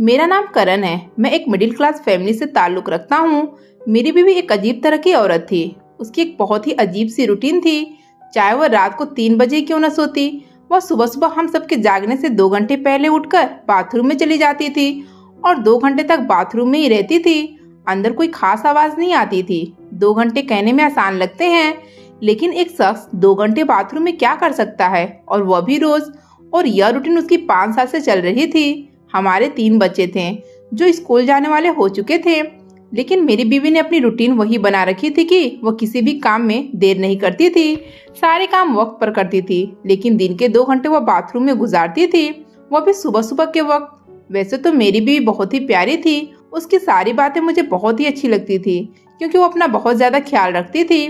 मेरा नाम करण है। मैं एक मिडिल क्लास फैमिली से ताल्लुक रखता हूँ। मेरी बीवी एक अजीब तरह की औरत थी। उसकी एक बहुत ही अजीब सी रूटीन थी। चाहे वह रात को 3 बजे क्यों न सोती, वह सुबह सुबह हम सबके जागने से 2 घंटे पहले उठकर बाथरूम में चली जाती थी और 2 घंटे तक बाथरूम में ही रहती थी। अंदर कोई खास आवाज नहीं आती थी। 2 घंटे कहने में आसान लगते हैं, लेकिन एक शख्स 2 घंटे बाथरूम में क्या कर सकता है, और वह भी रोज। और यह रूटीन उसकी 5 साल से चल रही थी। हमारे 3 बच्चे थे जो स्कूल जाने वाले हो चुके थे, लेकिन मेरी बीवी ने अपनी रूटीन वही बना रखी थी कि वह किसी भी काम में देर नहीं करती थी। सारे काम वक्त पर करती थी, लेकिन दिन के 2 घंटे वह बाथरूम में गुजारती थी, वह भी सुबह सुबह के वक्त। वैसे तो मेरी बीवी बहुत ही प्यारी थी। उसकी सारी बातें मुझे बहुत ही अच्छी लगती थी, क्योंकि वो अपना बहुत ज्यादा ख्याल रखती थी।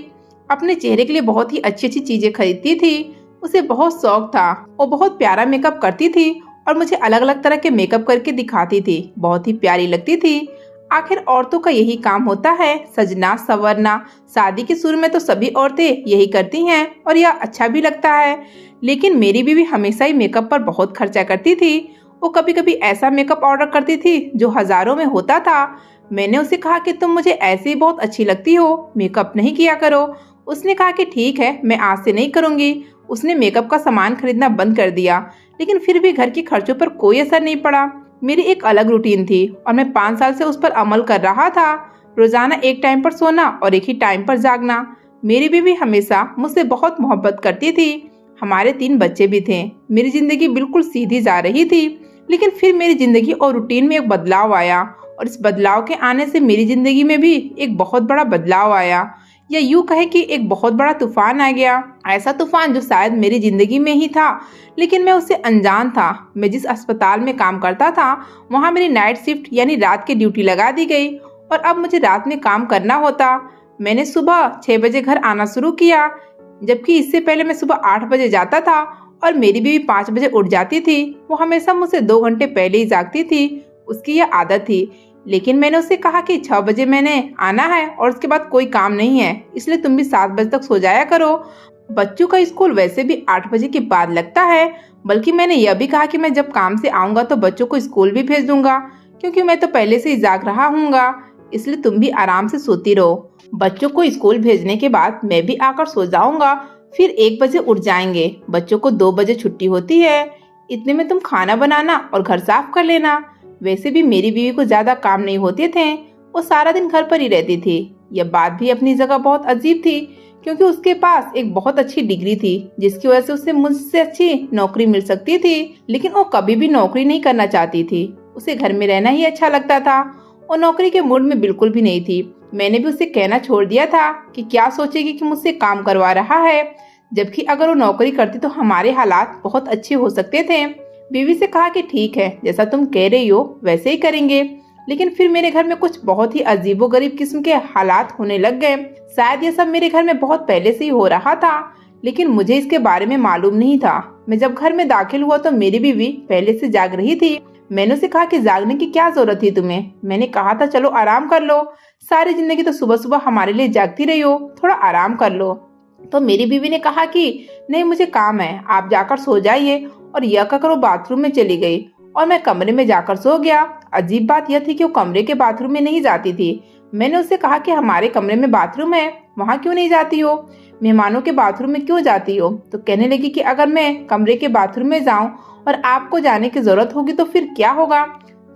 अपने चेहरे के लिए बहुत ही अच्छी अच्छी चीजें खरीदती थी। उसे बहुत शौक था। वो बहुत प्यारा मेकअप करती थी और मुझे अलग अलग तरह के मेकअप करके दिखाती थी। बहुत ही प्यारी लगती थी। आखिर औरतों का यही काम होता है, सजना संवरना। शादी के शुरू में तो सभी औरतें यही करती हैं और यह अच्छा भी लगता है। लेकिन मेरी बीवी हमेशा ही मेकअप पर बहुत खर्चा करती थी। वो कभी कभी ऐसा मेकअप ऑर्डर करती थी जो हजारों में होता था। मैंने उसे कहा कि तुम मुझे ऐसे ही बहुत अच्छी लगती हो, मेकअप नहीं किया करो। उसने कहा कि ठीक है, मैं आज से नहीं करूंगी। उसने मेकअप का सामान खरीदना बंद कर दिया, लेकिन फिर भी घर के खर्चों पर कोई असर नहीं पड़ा। मेरी एक अलग रूटीन थी और मैं 5 साल से उस पर अमल कर रहा था। रोजाना एक टाइम पर सोना और एक ही टाइम पर जागना। मेरी बीवी हमेशा मुझसे बहुत मोहब्बत करती थी। हमारे 3 बच्चे भी थे। मेरी जिंदगी बिल्कुल सीधी जा रही थी, लेकिन फिर मेरी जिंदगी और रूटीन में एक बदलाव आया, और इस बदलाव के आने से मेरी जिंदगी में भी एक बहुत बड़ा बदलाव आया, या यूं कहे कि एक बहुत बड़ा तूफान आ गया। ऐसा तूफान जो शायद मेरी जिंदगी में ही था, लेकिन मैं उससे अनजान था। मैं जिस अस्पताल में काम करता था, वहाँ मेरी नाइट शिफ्ट यानी रात की ड्यूटी लगा दी गई, और अब मुझे रात में काम करना होता। मैंने सुबह 6 बजे घर आना शुरू किया, जबकि इससे पहले मैं सुबह 8 बजे जाता था और मेरी बीवी 5 बजे उठ जाती थी। वो हमेशा मुझसे 2 घंटे पहले ही जागती थी। उसकी यह आदत थी। लेकिन मैंने उससे कहा कि 6 बजे मैंने आना है और उसके बाद कोई काम नहीं है, इसलिए तुम भी 7 बजे तक सो जाया करो। बच्चों का स्कूल वैसे भी 8 बजे के बाद लगता है। बल्कि मैंने यह भी कहा कि मैं जब काम से आऊंगा तो बच्चों को स्कूल भी भेज दूंगा, क्योंकि मैं तो पहले से ही जाग रहा हूँगा। इसलिए तुम भी आराम से सोती रहो। बच्चों को स्कूल भेजने के बाद मैं भी आकर सो जाऊंगा। फिर 1 बजे उठ जाएंगे। बच्चों को 2 बजे छुट्टी होती है। इतने में तुम खाना बनाना और घर साफ कर लेना। वैसे भी मेरी बीवी को ज्यादा काम नहीं होते थे। वो सारा दिन घर पर ही रहती थी। यह बात भी अपनी जगह बहुत अजीब थी, क्योंकि उसके पास एक बहुत अच्छी डिग्री थी, जिसकी वजह से उसे मुझसे अच्छी नौकरी मिल सकती थी। लेकिन वो कभी भी नौकरी नहीं करना चाहती थी। उसे घर में रहना ही अच्छा लगता था। वो नौकरी के मूड में बिल्कुल भी नहीं थी। मैंने भी उसे कहना छोड़ दिया था कि क्या सोचेगी कि मुझसे काम करवा रहा है, जबकि अगर वो नौकरी करती तो हमारे हालात बहुत अच्छे हो सकते थे। बीवी से कहा कि ठीक है, जैसा तुम कह रही हो वैसे ही करेंगे। लेकिन फिर मेरे घर में कुछ बहुत ही अजीबोगरीब किस्म के हालात होने लग गए। शायद ये सब मेरे घर में बहुत पहले से ही हो रहा था, लेकिन मुझे इसके बारे में मालूम नहीं था। मैं जब घर में दाखिल हुआ तो मेरी बीवी पहले से जाग रही थी। मैंने उसे कहा कि जागने की क्या जरूरत थी तुम्हें। मैंने कहा था चलो आराम कर लो, सारी जिंदगी तो सुबह सुबह हमारे लिए जागती रही हो, थोड़ा आराम कर लो। तो मेरी बीवी ने कहा कि नहीं, मुझे काम है, आप जाकर सो जाइए। और यह कहकर वो बाथरूम में चली गई और मैं कमरे में जाकर सो गया। अजीब बात यह थी कि वो कमरे के बाथरूम में नहीं जाती थी। मैंने उससे कहा कि हमारे कमरे में बाथरूम है, वहाँ क्यों नहीं जाती हो, मेहमानों के बाथरूम में क्यों जाती हो। तो कहने लगी कि अगर मैं कमरे के बाथरूम में जाऊं और आपको जाने की जरूरत होगी तो फिर क्या होगा।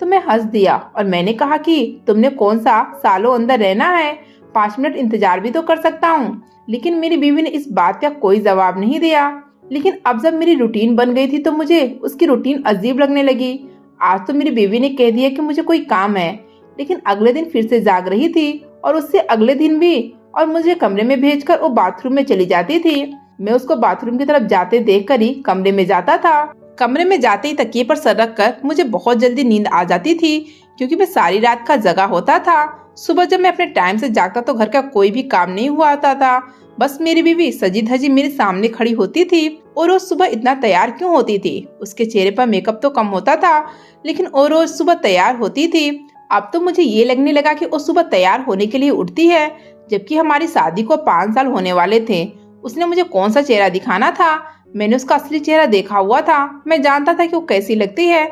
तो मैं हंस दिया और मैंने कहा कि तुमने कौन सा सालों अंदर रहना है, 5 मिनट इंतजार भी तो कर सकता हूँ। लेकिन मेरी बीवी ने इस बात का कोई जवाब नहीं दिया। लेकिन अब जब मेरी रूटीन बन गई थी तो मुझे उसकी रूटीन अजीब लगने लगी। आज तो मेरी बीवी ने कह दिया कि मुझे कोई काम है, लेकिन अगले दिन फिर से जाग रही थी, और उससे अगले दिन भी, और मुझे कमरे में भेजकर वो बाथरूम में चली जाती थी। मैं उसको बाथरूम की तरफ जाते देखकर ही कमरे में जाता था। कमरे में जाते ही तकिए पर सर रखकर मुझे बहुत जल्दी नींद आ जाती थी, क्योंकि मैं सारी रात का जगा होता था। सुबह जब मैं अपने टाइम से जागता तो घर का कोई भी काम नहीं हुआ था। बस मेरी बीवी सजी धजी मेरे सामने खड़ी होती थी। और रोज सुबह इतना तैयार क्यों होती थी। उसके चेहरे पर मेकअप तो कम होता था, लेकिन वो रोज सुबह तैयार होती थी। अब तो मुझे ये लगने लगा कि वो सुबह तैयार होने के लिए उठती है, जबकि हमारी शादी को 5 साल होने वाले थे। उसने मुझे कौन सा चेहरा दिखाना था। मैंने उसका असली चेहरा देखा हुआ था। मैं जानता था कि वो कैसी लगती है।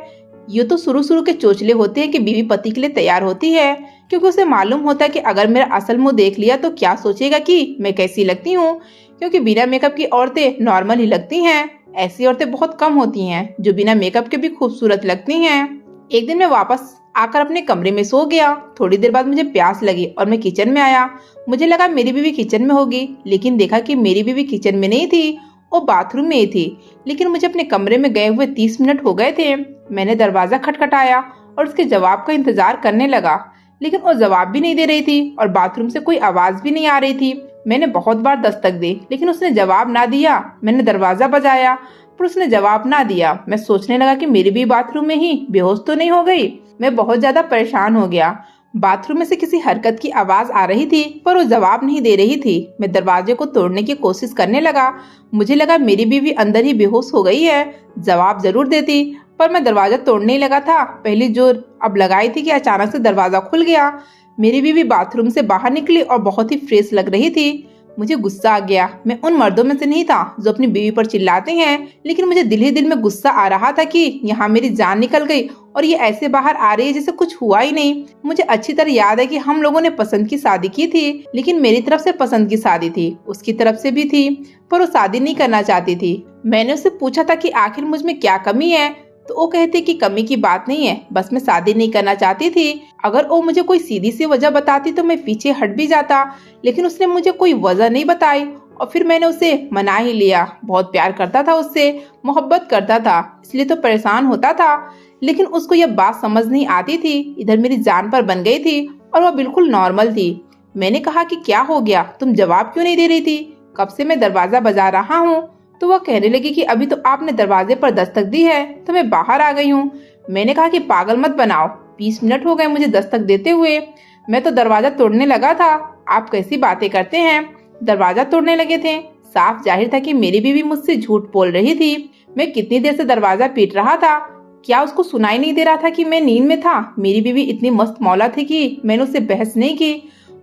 ये तो शुरू शुरू के चोचले होते हैं कि बीवी पति के लिए तैयार होती है, क्योंकि उसे मालूम होता है कि अगर मेरा असल मुंह देख लिया तो क्या सोचेगा कि मैं कैसी लगती हूँ, क्योंकि बिना मेकअप की औरतें नॉर्मल ही लगती हैं। ऐसी औरतें बहुत कम होती हैं जो बिना मेकअप के भी खूबसूरत लगती हैं। एक दिन मैं वापस आकर अपने कमरे में सो गया। थोड़ी देर बाद मुझे प्यास लगी और मैं किचन में आया। मुझे लगा मेरी बीवी किचन में होगी, लेकिन देखा कि मेरी बीवी किचन में नहीं थी, वो बाथरूम में ही थी। लेकिन मुझे अपने कमरे में गए हुए 30 मिनट हो गए थे। मैंने दरवाजा खटखटाया और उसके जवाब का इंतजार करने लगा, लेकिन वो जवाब भी नहीं दे रही थी और बाथरूम से कोई आवाज भी नहीं आ रही थी। मैंने बहुत बार दस्तक दी, लेकिन उसने जवाब ना दिया। मैंने दरवाजा बजाया, पर उसने जवाब ना दिया। मैं सोचने लगा कि मेरी भी बाथरूम में ही बेहोश तो नहीं हो गई। मैं बहुत ज्यादा परेशान हो गया। बाथरूम में से किसी हरकत की आवाज आ रही थी, पर वो जवाब नहीं दे रही थी। मैं दरवाजे को तोड़ने की कोशिश करने लगा। मुझे लगा मेरी बीवी अंदर ही बेहोश हो गई है, जवाब जरूर देती। पर मैं दरवाजा तोड़ने ही लगा था। पहली जोर अब लगाई थी कि अचानक से दरवाजा खुल गया। मेरी बीवी बाथरूम से बाहर निकली और बहुत ही फ्रेश लग रही थी। मुझे गुस्सा आ गया। मैं उन मर्दों में से नहीं था जो अपनी बीवी पर चिल्लाते हैं, लेकिन मुझे दिल ही दिल में गुस्सा आ रहा था कि यहाँ मेरी जान निकल गई और ये ऐसे बाहर आ रही है जैसे कुछ हुआ ही नहीं। मुझे अच्छी तरह याद है कि हम लोगों ने पसंद की शादी की थी, लेकिन मेरी तरफ से पसंद की शादी थी, उसकी तरफ से भी थी, पर वो शादी नहीं करना चाहती थी। मैंने उससे पूछा था कि आखिर मुझ में क्या कमी है, तो वो कहती कि कमी की बात नहीं है, बस मैं शादी नहीं करना चाहती थी। अगर वो मुझे कोई सीधी सी वजह बताती तो मैं पीछे हट भी जाता, लेकिन उसने मुझे कोई वजह नहीं बताई और फिर मैंने उसे मना ही लिया। बहुत प्यार करता था उससे, मोहब्बत करता था, इसलिए तो परेशान होता था, लेकिन उसको यह बात समझ नहीं आती थी। इधर मेरी जान पर बन गई थी और वह बिल्कुल नॉर्मल थी। मैंने कहा कि क्या हो गया, तुम जवाब क्यों नहीं दे रही थी? कब से मैं दरवाजा बजा रहा हूँ। तो वह कहने लगी कि अभी तो आपने दरवाजे पर दस्तक दी है तो मैं बाहर आ गई हूँ। मैंने कहा कि पागल मत बनाओ, 20 मिनट हो गए मुझे दस्तक देते हुए, मैं तो दरवाजा तोड़ने लगा था। आप कैसी बातें करते हैं, दरवाजा तोड़ने लगे थे? साफ जाहिर था कि मेरी बीवी मुझसे झूठ बोल रही थी। मैं कितनी देर से दरवाजा पीट रहा था, क्या उसको सुनाई नहीं दे रहा था कि मैं नींद में था? मेरी बीवी इतनी मस्त मौला थी कि मैंने उससे बहस नहीं की।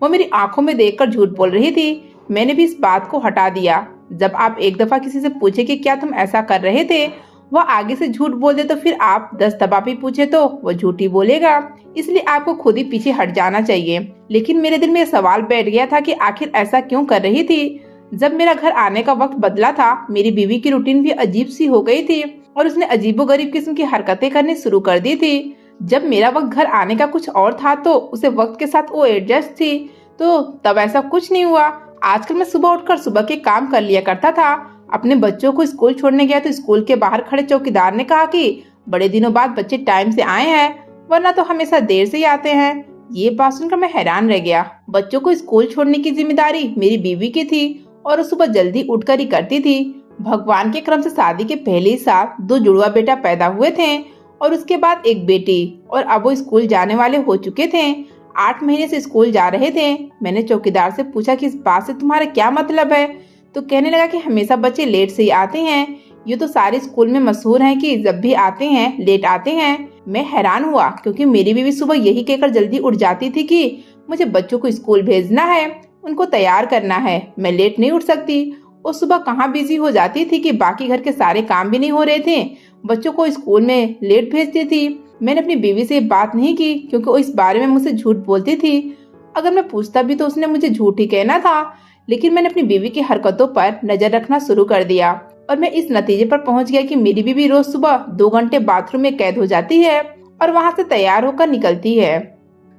वो मेरी आंखों में देखकर झूठ बोल रही थी। मैंने भी इस बात को हटा दिया। जब आप एक दफा किसी से पूछे कि क्या तुम ऐसा कर रहे थे, वह आगे से झूठ बोल दे तो फिर आप 10 दफा भी पूछे तो वह झूठी बोलेगा। इसलिए आपको खुद ही पीछे हट जाना चाहिए। लेकिन मेरे दिल में यह सवाल बैठ गया था कि आखिर ऐसा क्यों कर रही थी। जब मेरा घर आने का वक्त बदला था, मेरी बीवी की रूटीन भी अजीब सी हो गई थी और उसने अजीबोगरीब किस्म की हरकतें करनी शुरू कर दी थी। जब मेरा वक्त घर आने का कुछ और था तो उसे वक्त के साथ वो एडजस्ट थी, तो तब ऐसा कुछ नहीं हुआ। आजकल मैं सुबह उठकर सुबह के काम कर लिया करता था। अपने बच्चों को स्कूल छोड़ने गया तो स्कूल के बाहर खड़े चौकीदार ने कहा कि बड़े दिनों बाद बच्चे टाइम से आए हैं, वरना तो हमेशा देर से ही आते हैं। ये बात सुनकर मैं हैरान रह गया। बच्चों को स्कूल छोड़ने की जिम्मेदारी मेरी बीवी की थी और वो सुबह जल्दी उठकर ही करती थी। भगवान के क्रम से शादी के पहले ही साल 2 जुड़वा बेटा पैदा हुए थे और उसके बाद एक बेटी, और अब वो स्कूल जाने वाले हो चुके थे। 8 महीने से स्कूल जा रहे थे। मैंने चौकीदार से पूछा कि इस बात से तुम्हारा क्या मतलब है, तो कहने लगा कि हमेशा बच्चे लेट से ही आते हैं। ये तो सारे स्कूल में मशहूर है कि जब भी आते हैं लेट आते हैं। मैं हैरान हुआ क्योंकि मेरी बीवी सुबह यही कहकर जल्दी उठ जाती थी कि मुझे बच्चों को स्कूल भेजना है, उनको तैयार करना है, मैं लेट नहीं उठ सकती। वो सुबह कहाँ बिजी हो जाती थी कि बाकी घर के सारे काम भी नहीं हो रहे थे, बच्चों को स्कूल में लेट भेजती थी। मैंने अपनी बीवी से बात नहीं की क्योंकि वो इस बारे में मुझसे झूठ बोलती थी। अगर मैं पूछता भी तो उसने मुझे झूठ ही कहना था। लेकिन मैंने अपनी बीवी की हरकतों पर नजर रखना शुरू कर दिया और मैं इस नतीजे पर पहुंच गया कि मेरी बीवी रोज सुबह 2 घंटे बाथरूम में कैद हो जाती है और वहां से तैयार होकर निकलती है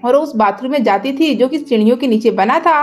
और उस बाथरूम में जाती थी जो कि सीढ़ियों के नीचे बना था।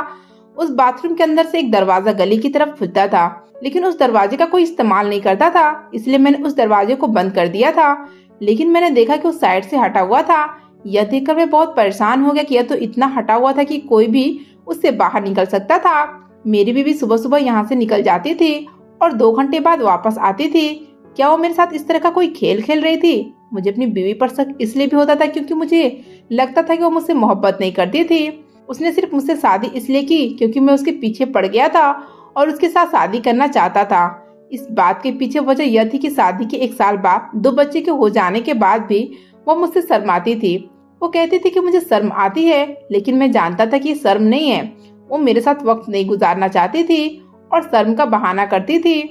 उस बाथरूम के अंदर से एक दरवाजा गली की तरफ खुलता था, लेकिन उस दरवाजे का कोई इस्तेमाल नहीं करता था, इसलिए मैंने उस दरवाजे को बंद कर दिया था। लेकिन मैंने देखा कि उस साइड से हटा हुआ था। यह देखकर मैं बहुत परेशान हो गया कि यह तो इतना हटा हुआ था कि कोई भी उससे बाहर निकल सकता था। मेरी बीवी सुबह सुबह यहाँ से निकल जाती थी और 2 घंटे बाद वापस आती थी। क्या वो मेरे साथ इस तरह का कोई खेल खेल रही थी? मुझे अपनी बीवी पर शक इसलिए भी होता था क्योंकि मुझे लगता था कि वो मुझसे मोहब्बत नहीं करती थी। उसने सिर्फ मुझसे शादी इसलिए की क्योंकि मैं उसके पीछे पड़ गया था और उसके साथ शादी करना चाहता था। इस बात के पीछे वजह यह थी कि शादी के 1 साल बाद 2 बच्चे के हो जाने के बाद भी वो मुझसे शर्माती थी। वो कहती थी कि मुझे शर्म आती है, लेकिन मैं जानता था कि ये शर्म नहीं है। वो मेरे साथ वक्त नहीं गुजारना चाहती थी और शर्म का बहाना करती थी।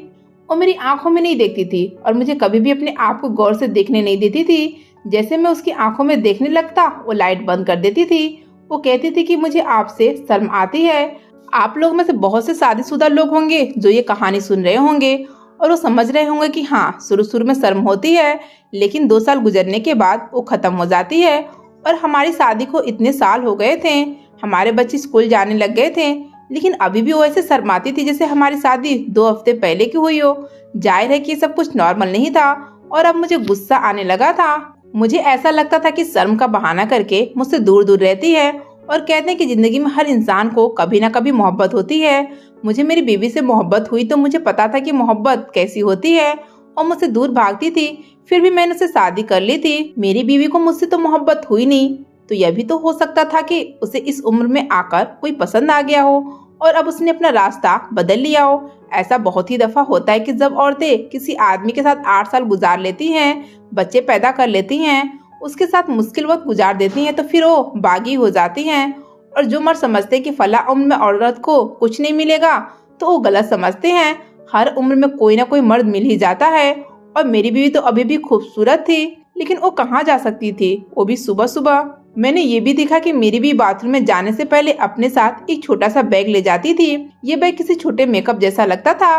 वो मेरी आंखों में नहीं देखती थी और मुझे कभी भी अपने आप को गौर से देखने नहीं देती थी। जैसे मैं उसकी आंखों में देखने लगता वो लाइट बंद कर देती थी। वो कहती थी कि मुझे आपसे शर्म आती है। आप लोग में से बहुत से शादीशुदा लोग होंगे जो ये कहानी सुन रहे होंगे और वो समझ रहे होंगे कि हाँ, शुरू शुरू में शर्म होती है, लेकिन 2 साल गुजरने के बाद वो खत्म हो जाती है। और हमारी शादी को इतने साल हो गए थे, हमारे बच्चे स्कूल जाने लग गए थे, लेकिन अभी भी वो ऐसे शर्माती थी जैसे हमारी शादी 2 हफ्ते पहले की हुई हो। जाहिर है कि सब कुछ नॉर्मल नहीं था और अब मुझे गुस्सा आने लगा था। मुझे ऐसा लगता था कि शर्म का बहाना करके मुझसे दूर दूर रहती है और कहते हैं कि जिंदगी में हर इंसान को कभी ना कभी मोहब्बत होती है। मुझे मेरी बीवी से मोहब्बत हुई तो मुझे पता था कि मोहब्बत कैसी होती है और मुझसे दूर भागती थी। फिर भी मैंने उससे शादी कर ली थी। मेरी बीवी को मुझसे तो मोहब्बत हुई नहीं, तो यह भी तो हो सकता था कि उसे इस उम्र में आकर कोई पसंद आ गया हो और अब उसने अपना रास्ता बदल लिया हो। ऐसा बहुत ही दफा होता है कि जब औरतें किसी आदमी के साथ 8 साल गुजार लेती हैं, बच्चे पैदा कर लेती हैं, उसके साथ मुश्किल वक्त गुजार देती हैं, तो फिर वो बागी हो जाती हैं। और जो मर्द समझते हैं कि फला उम्र में औरत को कुछ नहीं मिलेगा, तो वो गलत समझते हैं। हर उम्र में कोई ना कोई मर्द मिल ही जाता है। और मेरी बीवी तो अभी भी खूबसूरत थी, लेकिन वो कहाँ जा सकती थी, वो भी सुबह सुबह। मैंने ये भी देखा कि मेरी भी बाथरूम में जाने से पहले अपने साथ एक छोटा सा बैग ले जाती थी। ये बैग किसी छोटे मेकअप जैसा लगता था,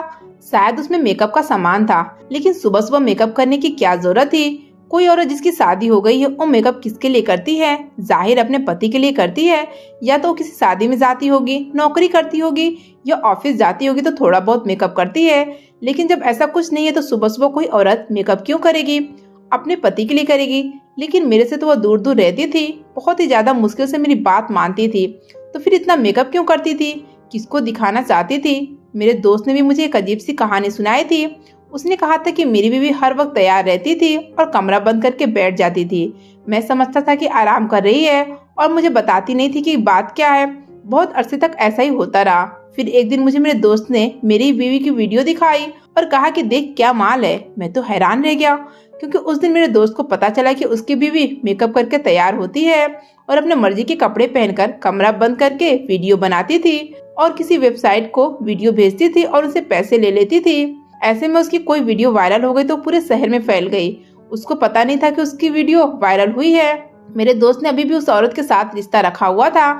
शायद उसमें मेकअप का सामान था, लेकिन सुबह सुबह मेकअप करने की क्या जरूरत थी। कोई औरत जिसकी शादी हो गई है वो मेकअप किसके लिए करती है? जाहिर अपने पति के लिए करती है। या तो किसी शादी में जाती होगी, नौकरी करती होगी, या ऑफिस जाती होगी तो थोड़ा बहुत मेकअप करती है। लेकिन जब ऐसा कुछ नहीं है तो सुबह सुबह कोई औरत मेकअप क्यों करेगी? अपने पति के लिए करेगी। लेकिन मेरे से तो वह दूर दूर रहती थी, बहुत ही ज्यादा मुश्किल से मेरी बात मानती थी। तो फिर इतना मेकअप क्यों करती थी? किसको दिखाना चाहती थी? मेरे दोस्त ने भी मुझे एक अजीब सी कहानी सुनाई थी। उसने कहा था कि मेरी बीवी हर वक्त तैयार रहती थी और कमरा बंद करके बैठ जाती थी। मैं समझता था कि आराम कर रही है और मुझे बताती नहीं थी कि बात क्या है। बहुत अरसे तक ऐसा ही होता रहा। फिर एक दिन मुझे मेरे दोस्त ने मेरी बीवी की वीडियो दिखाई और कहा कि देख क्या माल है। मैं तो हैरान रह गया, क्योंकि उस दिन मेरे दोस्त को पता चला कि उसकी बीवी मेकअप करके तैयार होती है और अपने मर्जी के कपड़े पहनकर कमरा बंद करके वीडियो बनाती थी और किसी वेबसाइट को वीडियो भेजती थी और उनसे पैसे ले लेती थी। ऐसे में उसकी कोई वीडियो वायरल हो गई तो पूरे शहर में फैल गई। उसको पता नहीं था कि उसकी वीडियो वायरल हुई है। मेरे दोस्त ने अभी भी उस औरत के साथ रिश्ता रखा हुआ था।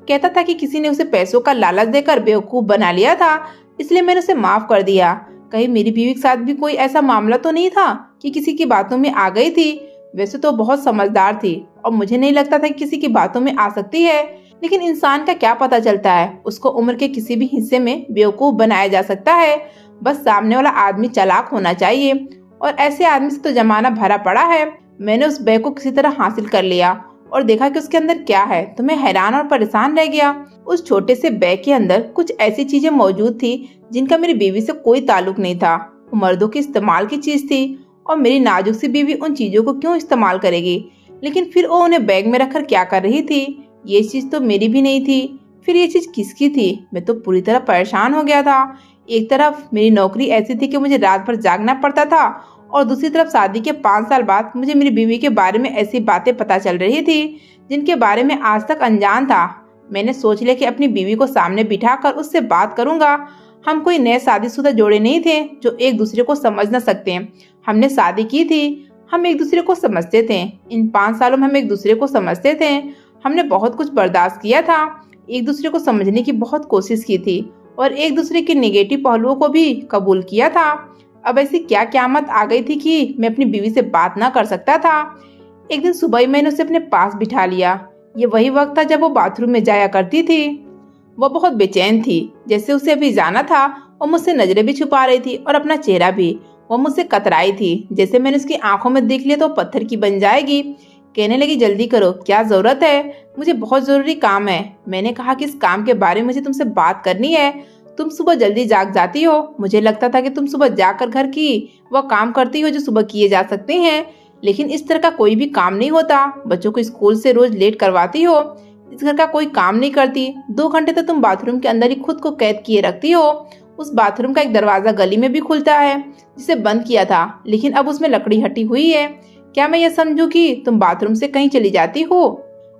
कहता था कि किसी ने उसे पैसों का लालच देकर बेवकूफ बना लिया था, इसलिए मैंने उसे माफ कर दिया। कहीं मेरी बीवी के साथ भी कोई ऐसा मामला तो नहीं था कि किसी की बातों में आ गई थी। वैसे तो बहुत समझदार थी और मुझे नहीं लगता था कि किसी की बातों में आ सकती है, लेकिन इंसान का क्या पता चलता है, उसको उम्र के किसी भी हिस्से में बेवकूफ बनाया जा सकता है। बस सामने वाला आदमी चालाक होना चाहिए, और ऐसे आदमी से तो जमाना भरा पड़ा है। मैंने उस बैग को किसी तरह हासिल कर लिया और देखा कि उसके अंदर क्या है, तो मैं हैरान और परेशान रह गया। उस छोटे से बैग के अंदर कुछ ऐसी चीजें मौजूद थी जिनका मेरी बीवी से कोई ताल्लुक नहीं था। वो मर्दों के इस्तेमाल की चीज थी और मेरी नाजुक सी बीवी उन चीजों को क्यों इस्तेमाल करेगी? लेकिन फिर वो उन्हें बैग में रखकर क्या कर रही थी? ये चीज तो मेरी भी नहीं थी। फिर ये चीज किसकी थी? मैं तो पूरी तरह परेशान हो गया था। एक तरफ मेरी नौकरी ऐसी थी कि मुझे रात भर जागना पड़ता था, और दूसरी तरफ शादी के 5 साल बाद मुझे मेरी बीवी के बारे में ऐसी बातें पता चल रही थी जिनके बारे में आज तक अनजान था। मैंने सोच लिया कि अपनी बीवी को सामने बिठाकर उससे बात करूंगा। हम कोई नए शादीशुदा जोड़े नहीं थे जो एक दूसरे को समझ न सकते। हमने शादी की थी, हम एक दूसरे को समझते थे। इन 5 सालों में हम एक दूसरे को समझते थे। हमने बहुत कुछ बर्दाश्त किया था, एक दूसरे को समझने की बहुत कोशिश की थी और एक दूसरे के नेगेटिव पहलुओं को भी कबूल किया था। अब ऐसी क्या क़यामत आ गई थी कि मैं अपनी बीवी से बात ना कर सकता था। एक दिन सुबह ही मैंने उसे अपने पास बिठा लिया। ये वही वक्त था जब वो बाथरूम में जाया करती थी। वो बहुत बेचैन थी, जैसे उसे अभी जाना था। और मुझसे नजरें भी छुपा रही थी और अपना चेहरा भी। वो मुझसे कतराई थी, जैसे मैंने उसकी आंखों में देख लिया तो पत्थर की बन जाएगी। कहने लगी, जल्दी करो, क्या जरूरत है? मुझे बहुत जरूरी काम है। मैंने कहा कि इस काम के बारे में मुझे तुमसे बात करनी है। तुम सुबह जल्दी जाग जाती हो। मुझे लगता था कि तुम सुबह जाकर घर की वह काम करती हो जो सुबह किए जा सकते हैं, लेकिन इस तरह का कोई भी काम नहीं होता। बच्चों को स्कूल से रोज लेट करवाती हो, इस घर का कोई काम नहीं करती। 2 घंटे तो तुम बाथरूम के अंदर ही खुद को कैद किए रखती हो। उस बाथरूम का एक दरवाजा गली में भी खुलता है जिसे बंद किया था, लेकिन अब उसमें लकड़ी हटी हुई है। क्या मैं यह समझूं कि तुम बाथरूम से कहीं चली जाती हो?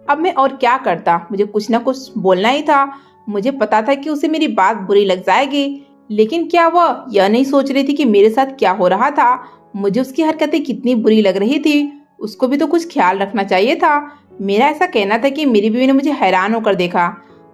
अब मैं और क्या करता, मुझे कुछ ना कुछ बोलना ही था। मुझे पता था कि उसे मेरी बात बुरी लग जाएगी, लेकिन क्या वह यह नहीं सोच रही थी कि मेरे साथ क्या हो रहा था? मुझे उसकी हरकतें कितनी बुरी लग रही थी। उसको भी तो कुछ ख्याल रखना चाहिए था। मेरा ऐसा कहना था कि मेरी बीवी ने मुझे हैरान होकर देखा।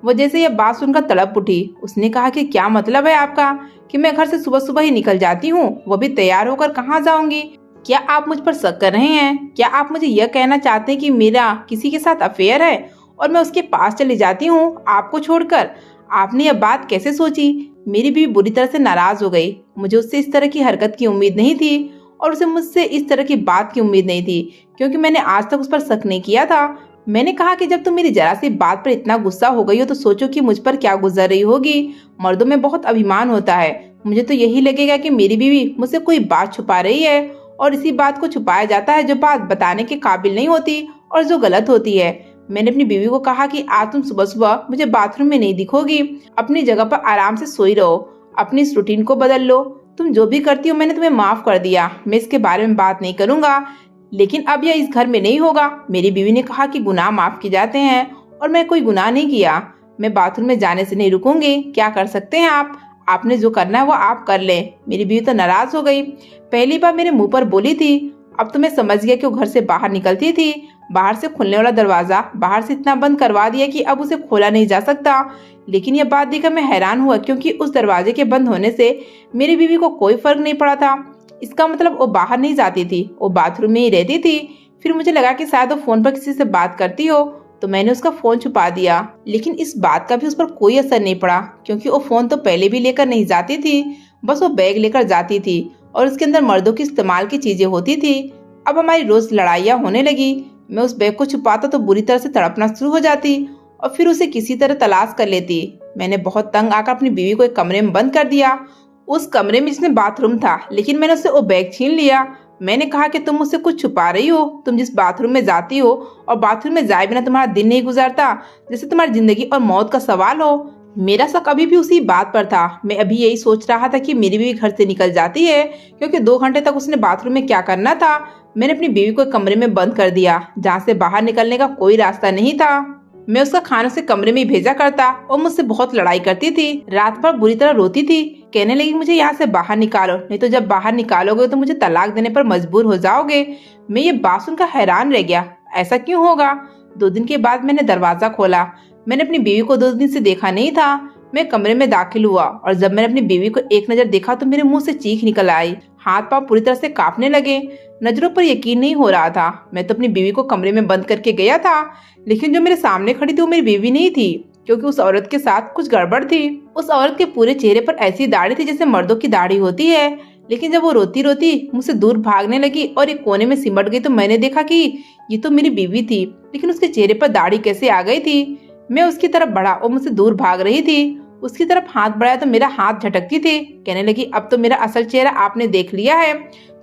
वो जैसे यह बात सुनकर तड़प उठी। उसने कहा कि क्या मतलब है आपका कि मैं घर से सुबह सुबह ही निकल जाती हूँ, वो भी तैयार होकर कहाँ जाऊंगी? क्या आप मुझ पर शक कर रहे हैं? क्या आप मुझे यह कहना चाहते हैं कि मेरा किसी के साथ अफेयर है और मैं उसके पास चली जाती हूँ आपको छोड़कर? आपने यह बात कैसे सोची? मेरी बीवी बुरी तरह से नाराज हो गई। मुझे उससे इस तरह की हरकत की उम्मीद नहीं थी और उसे मुझसे इस तरह की बात की उम्मीद नहीं थी, क्योंकि मैंने आज तक उस पर शक नहीं किया था। मैंने कहा कि जब तुम मेरी जरा सी बात पर इतना गुस्सा हो गई हो तो सोचो कि मुझ पर क्या गुजर रही होगी। मर्दों में बहुत अभिमान होता है। मुझे तो यही लगेगा कि मेरी बीवी मुझसे कोई बात छुपा रही है और इसी बात को छुपाया जाता है जो बात बताने के काबिल नहीं होती और जो गलत होती है। मैंने अपनी बीवी को कहा कि आज तुम सुबह सुबह मुझे बाथरूम में नहीं दिखोगी, अपनी जगह पर आराम से सोई रहो, अपनी इस रूटीन को बदल लो। तुम जो भी करती हो मैंने तुम्हें माफ कर दिया, मैं इसके बारे में बात नहीं करूंगा, लेकिन अब यह इस घर में नहीं होगा। मेरी बीवी ने कहा कि गुनाह माफ किए जाते हैं और मैं कोई गुनाह नहीं किया। मैं बाथरूम में जाने से नहीं रुकूंगी। क्या कर सकते हैं आप? आपने जो करना है वो आप कर लें। मेरी बीवी तो नाराज हो गई। पहली बार मेरे मुंह पर बोली थी। अब तो मैं समझ गया कि वो घर से बाहर निकलती थी। बाहर से खुलने वाला दरवाजा बाहर से इतना बंद करवा दिया कि अब उसे खोला नहीं जा सकता। लेकिन यह बात देखकर मैं हैरान हुआ, क्योंकि उस दरवाजे के बंद होने से मेरी बीवी को कोई फर्क नहीं पड़ा था। इसका मतलब वो बाहर नहीं जाती थी, वो बाथरूम में ही रहती थी। फिर मुझे लगा कि शायद वो फोन पर किसी से बात करती हो, तो मैंने उसका फोन छुपा दिया। लेकिन इस बात का भी उस पर कोई असर नहीं पड़ा, क्योंकि वो फोन तो पहले भी लेकर नहीं जाती थी, बस वो बैग लेकर जाती थी और उसके अंदर मर्दों की इस्तेमाल की चीजें होती थी। अब हमारी रोज लड़ाइयाँ होने लगी। मैं उस बैग को छुपाता तो बुरी तरह से तड़पना शुरू हो जाती और फिर उसे किसी तरह तलाश कर लेती। मैंने बहुत तंग आकर अपनी बीवी को एक कमरे में बंद कर दिया, उस कमरे में जिसमें बाथरूम था, लेकिन मैंने उससे वो बैग छीन लिया। मैंने कहा कि तुम मुझसे कुछ छुपा रही हो। तुम जिस बाथरूम में जाती हो और बाथरूम में जाए बिना तुम्हारा दिन नहीं गुजरता, जैसे तुम्हारी जिंदगी और मौत का सवाल हो। मेरा शक अभी भी उसी बात पर था। मैं अभी यही सोच रहा था कि मेरी बीवी घर से निकल जाती है, क्योंकि 2 घंटे तक उसने बाथरूम में क्या करना था। मैंने अपनी बीवी को एक कमरे में बंद कर दिया जहाँ से बाहर निकलने का कोई रास्ता नहीं था। मैं उसका खाना से कमरे में ही भेजा करता और मुझसे बहुत लड़ाई करती थी। रात भर बुरी तरह रोती थी, कहने लगी मुझे यहाँ से बाहर निकालो, नहीं तो जब बाहर निकालोगे तो मुझे तलाक देने पर मजबूर हो जाओगे। मैं ये बात सुनकर हैरान रह गया, ऐसा क्यों होगा? 2 दिन के बाद मैंने दरवाजा खोला। मैंने अपनी बीवी को 2 दिन से देखा नहीं था। मैं कमरे में दाखिल हुआ और जब मैंने अपनी बीवी को एक नजर देखा तो मेरे मुंह से चीख निकल आई। हाथ पांव पूरी तरह से कांपने लगे। नजरों पर यकीन नहीं हो रहा था। मैं तो अपनी बीवी को कमरे में बंद करके गया था, लेकिन जो मेरे सामने खड़ी थी वो मेरी बीवी नहीं थी, क्योंकि उस औरत के साथ कुछ गड़बड़ थी। उस औरत के पूरे चेहरे पर ऐसी दाढ़ी थी जैसे मर्दों की दाढ़ी होती है, लेकिन जब वो रोती रोती मुझसे दूर भागने लगी और एक कोने में सिमट गई तो मैंने देखा कि ये तो मेरी बीवी थी, लेकिन उसके चेहरे पर दाढ़ी कैसे आ गई थी। मैं उसकी तरफ बढ़ा, वो मुझसे दूर भाग रही थी। उसकी तरफ हाथ बढ़ाया तो मेरा हाथ झटकती थी। कहने लगी अब तो मेरा असल चेहरा आपने देख लिया है,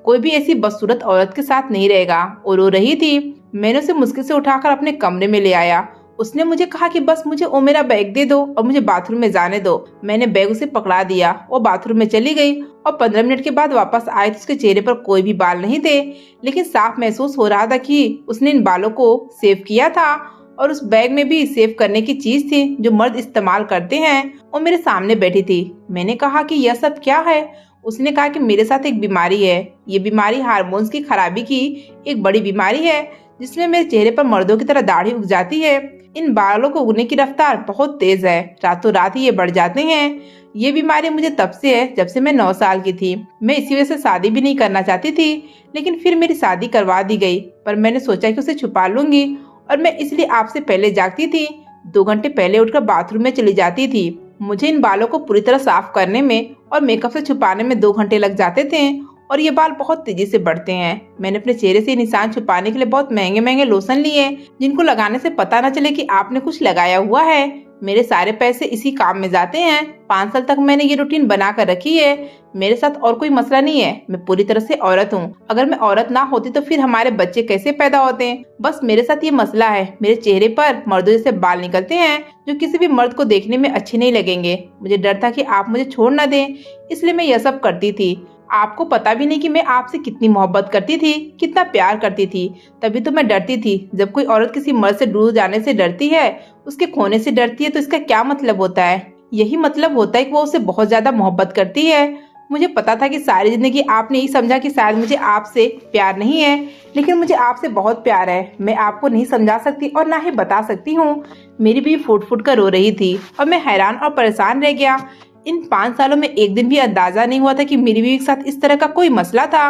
कोई भी ऐसी बदसूरत औरत के साथ नहीं रहेगा। और रो रही थी। मैंने उसे मुश्किल से उठाकर अपने कमरे में ले आया। उसने मुझे कहा कि बस मुझे वो मेरा बैग दे दो और मुझे बाथरूम में जाने दो। मैंने बैग उसे पकड़ा दिया। वो बाथरूम में चली गई और 15 मिनट के बाद वापस आए तो उसके चेहरे पर कोई भी बाल नहीं थे, लेकिन साफ महसूस हो रहा था कि उसने इन बालों को सेव किया था और उस बैग में भी सेव करने की चीज थी जो मर्द इस्तेमाल करते हैं। वो मेरे सामने बैठी थी। मैंने कहा कि यह सब क्या है? उसने कहा कि मेरे साथ एक बीमारी है। ये बीमारी हार्मोन्स की खराबी की एक बड़ी बीमारी है, जिसमें मेरे चेहरे पर मर्दों की तरह दाढ़ी उग जाती है। इन बालों को उगने की रफ्तार बहुत तेज है, रातों रात ही ये बढ़ जाते हैं। ये बीमारी मुझे तब से है जब से मैं 9 साल की थी। मैं इसी वजह से शादी भी नहीं करना चाहती थी, लेकिन फिर मेरी शादी करवा दी गई। पर मैंने सोचा कि उसे छुपा लूंगी और मैं इसलिए आपसे पहले जागती थी। 2 घंटे पहले उठकर बाथरूम में चली जाती थी। मुझे इन बालों को पूरी तरह साफ करने में और मेकअप से छुपाने में 2 घंटे लग जाते थे और ये बाल बहुत तेजी से बढ़ते हैं। मैंने अपने चेहरे से निशान छुपाने के लिए बहुत महंगे महंगे लोशन लिए, जिनको लगाने से पता न चले कि आपने कुछ लगाया हुआ है। मेरे सारे पैसे इसी काम में जाते हैं। 5 साल तक मैंने ये रूटीन बना कर रखी है। मेरे साथ और कोई मसला नहीं है। मैं पूरी तरह से औरत हूँ। अगर मैं औरत ना होती तो फिर हमारे बच्चे कैसे पैदा होते हैं? बस मेरे साथ ये मसला है, मेरे चेहरे पर मर्दों जैसे बाल निकलते हैं जो किसी भी मर्द को देखने में अच्छे नहीं लगेंगे। मुझे डर था कि आप मुझे छोड़ ना दें, इसलिए मैं यह सब करती थी। आपको पता भी नहीं कि मैं आपसे कितनी मोहब्बत करती थी, कितना प्यार करती थी। तभी तो मैं डरती थी। जब कोई औरत किसी मर्द से दूर जाने से डरती है, उसके खोने से डरती है, तो इसका क्या मतलब होता है? यही मतलब होता है कि वो उसे बहुत ज्यादा मोहब्बत करती है। मुझे पता था कि सारी ज़िंदगी आपने यही समझा कि शायद मुझे आपसे प्यार नहीं है, लेकिन मुझे आपसे बहुत प्यार है। मैं आपको नहीं समझा सकती और ना ही बता सकती हूँ। मेरी भी फूट फूट कर रो रही थी और मैं हैरान और परेशान रह गया। इन 5 सालों में एक दिन भी अंदाज़ा नहीं हुआ था कि मेरी बीवी के साथ इस तरह का कोई मसला था।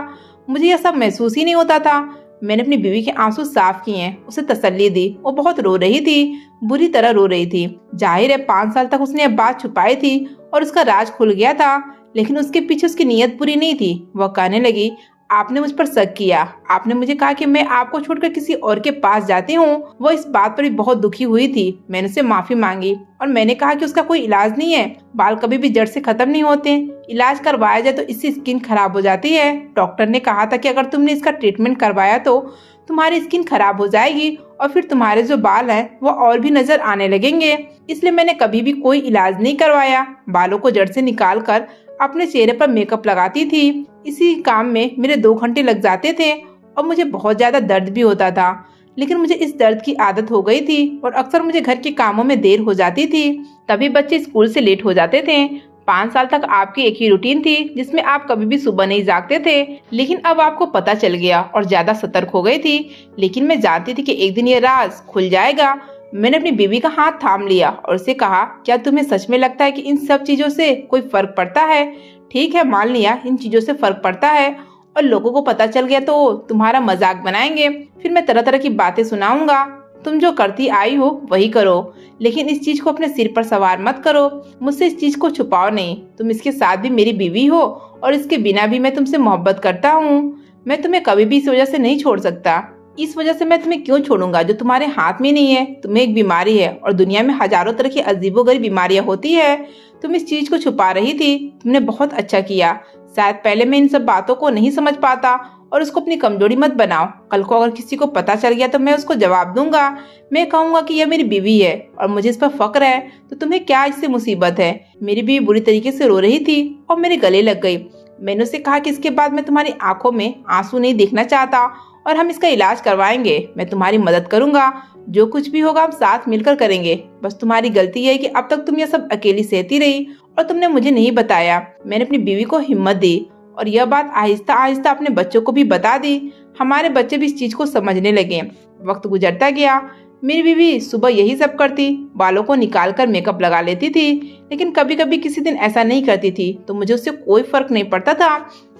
मुझे यह सब महसूस ही नहीं होता था। मैंने अपनी बीवी के आंसू साफ किए, उसे तसल्ली दी। वो बहुत रो रही थी, बुरी तरह रो रही थी। जाहिर है 5 साल तक उसने यह बात छुपाई थी और उसका राज खुल गया था, लेकिन उसके पीछे उसकी नीयत बुरी नहीं थी। वह कहने लगी, आपने मुझ पर शक किया, आपने मुझे कहा कि मैं आपको छोड़कर किसी और के पास जाती हूँ। वो इस बात पर भी बहुत दुखी हुई थी। मैंने उससे माफी मांगी और मैंने कहा कि उसका कोई इलाज नहीं है। बाल कभी भी जड़ से खत्म नहीं होते, इलाज करवाया जाए तो इससे स्किन खराब हो जाती है। डॉक्टर ने कहा था कि अगर तुमने इसका ट्रीटमेंट करवाया तो तुम्हारी स्किन खराब हो जाएगी और फिर तुम्हारे जो बाल हैं वो और भी नजर आने लगेंगे। इसलिए मैंने कभी भी कोई इलाज नहीं करवाया। बालों को जड़ से निकाल कर अपने चेहरे पर मेकअप लगाती थी। इसी काम में मेरे 2 घंटे लग जाते थे और मुझे बहुत ज्यादा दर्द भी होता था, लेकिन मुझे इस दर्द की आदत हो गई थी और अक्सर मुझे घर के कामों में देर हो जाती थी। तभी बच्चे स्कूल से लेट हो जाते थे। 5 साल तक आपकी एक ही रूटीन थी जिसमें आप कभी भी सुबह नहीं जागते थे, लेकिन अब आपको पता चल गया और ज्यादा सतर्क हो गई थी। लेकिन मैं जानती थी कि एक दिन ये राज खुल जाएगा। मैंने अपनी बीवी का हाथ थाम लिया और उसे कहा, क्या तुम्हें सच में लगता है कि इन सब चीजों से कोई फर्क पड़ता है? ठीक है, मान लिया इन चीजों से फर्क पड़ता है और लोगों को पता चल गया तो तुम्हारा मजाक बनाएंगे। फिर मैं तरह तरह की बातें सुनाऊंगा। तुम जो करती आई हो वही करो, लेकिन इस चीज को अपने सिर पर सवार मत करो। मुझसे इस चीज को छुपाओ नहीं। तुम इसके साथ भी मेरी बीवी हो और इसके बिना भी मैं तुमसे मोहब्बत करता हूँ। मैं तुम्हें कभी भी इस वजह से नहीं छोड़ सकता। इस वजह से मैं तुम्हें क्यों छोड़ूंगा जो तुम्हारे हाथ में नहीं है। तुम्हें एक बीमारी है और दुनिया में हजारों तरह की अजीबोगरीब बीमारियां होती है। तुम इस चीज को छुपा रही थी। तुमने बहुत अच्छा किया। शायद पहले मैं इन सब बातों को नहीं समझ पाता और उसको अपनी कमजोरी मत बनाओ। कल को अगर किसी को पता चल गया तो मैं उसको जवाब दूंगा। मैं कहूंगा कि यह मेरी बीवी है और मुझे इस पर फक्र है, तो तुम्हें क्या इससे मुसीबत है। मेरी बीवी बुरी तरीके से रो रही थी और मेरे गले लग गई। मैंने उससे कहा कि इसके बाद मैं तुम्हारी आंखों में आंसू नहीं देखना चाहता और हम इसका इलाज करवाएंगे। मैं तुम्हारी मदद करूंगा। जो कुछ भी होगा हम साथ मिलकर करेंगे। बस तुम्हारी गलती है कि अब तक तुम यह सब अकेली सहती रही और तुमने मुझे नहीं बताया। मैंने अपनी बीवी को हिम्मत दी और यह बात आहिस्ता आहिस्ता अपने बच्चों को भी बता दी। हमारे बच्चे भी इस चीज को समझने लगे। वक्त गुजरता गया। मेरी बीवी सुबह यही सब करती, बालों को निकाल कर मेकअप लगा लेती थी, लेकिन कभी कभी किसी दिन ऐसा नहीं करती थी तो मुझे उससे कोई फर्क नहीं पड़ता था,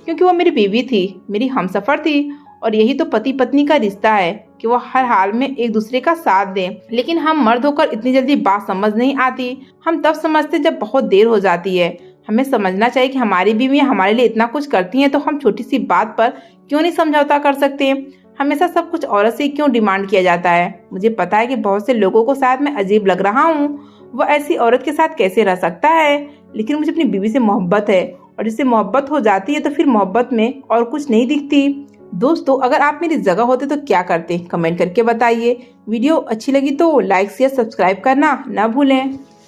क्योंकि वो मेरी बीवी थी, मेरी हमसफर थी। और यही तो पति पत्नी का रिश्ता है कि वो हर हाल में एक दूसरे का साथ दें। लेकिन हम मर्द होकर इतनी जल्दी बात समझ नहीं आती। हम तब समझते जब बहुत देर हो जाती है। हमें समझना चाहिए कि हमारी बीवी हमारे लिए इतना कुछ करती हैं तो हम छोटी सी बात पर क्यों नहीं समझौता कर सकते। हमेशा सब कुछ औरत से क्यों डिमांड किया जाता है। मुझे पता है कि बहुत से लोगों को शायद मैं अजीब लग रहा हूँ। वो ऐसी औरत के साथ कैसे रह सकता है, लेकिन मुझे अपनी बीवी से मोहब्बत है और जिससे मोहब्बत हो जाती है तो फिर मोहब्बत में और कुछ नहीं दिखती। दोस्तों, अगर आप मेरी जगह होते तो क्या करते, कमेंट करके बताइए। वीडियो अच्छी लगी तो लाइक शेयर सब्सक्राइब करना ना भूलें।